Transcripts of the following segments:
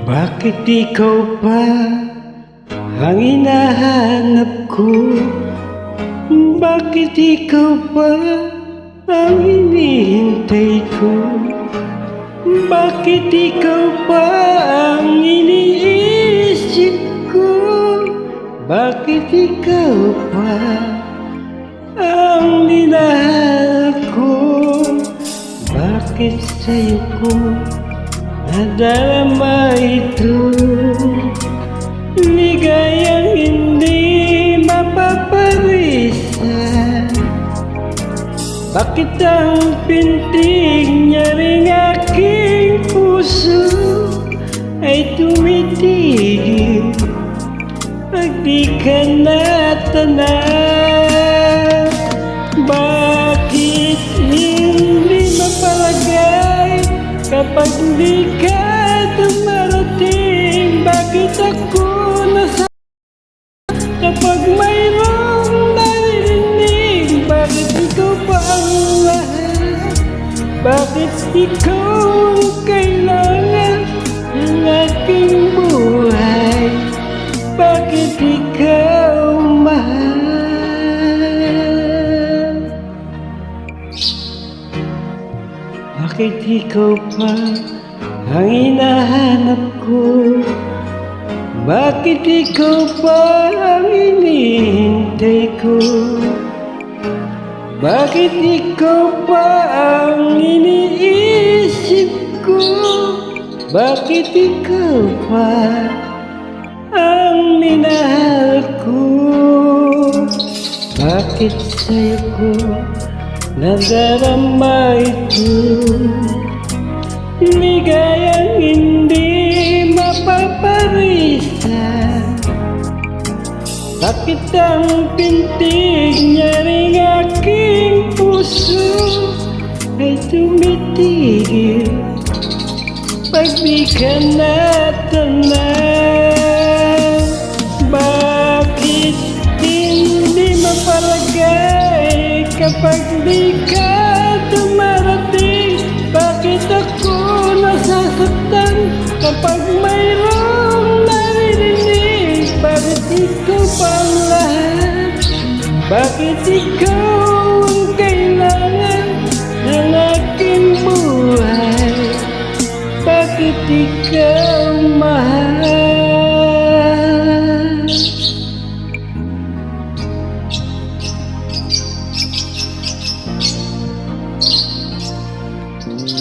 Bakit ikaw pa ang hinahanap ko? Bakit ikaw pa ang hinihintay ko? Bakit ikaw pa ang iniisip ko? Bakit ikaw pa ang hinahanap ko? Bakit sa'yo ko nadarama ito? Ligayang hindi mapaparisan. Bakit ang pintig niya ring aking puso ay tumitigil pag di ka natanap? Bakit hindi mapalagay kapag di ka dumarating? Bakit ako nasa kapag mayroong naririnig? Bakit ikaw pa ang lahat? Bakit ikaw ang kailangan ng aking buhay? Bakit ikaw mahal? Bakit ikaw pa ang hinahanap ko? Bakit ikaw pa ang hinihintay ko? Bakit ikaw pa ang iniisip ko? Bakit ikaw pa ang minahal ko? Bakit sa'yo ko nadarama ito? Ligayang hindi mapaparisan. Bakit ang pintig niya ring aking puso ay tumitigil pag di ka natanap? Bakit hindi mapalagay kapag di ka dumarating? Bakit ako nasasaktan kapag mayroong naririnig? Bakit ikaw pa ang lahat? Bakit ikaw ang kailangan ng aking buhay? Bakit ikaw mahal?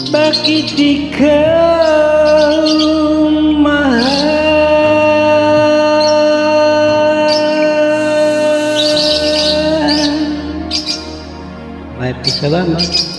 Bakit ikaw mahal? Maraming salamat.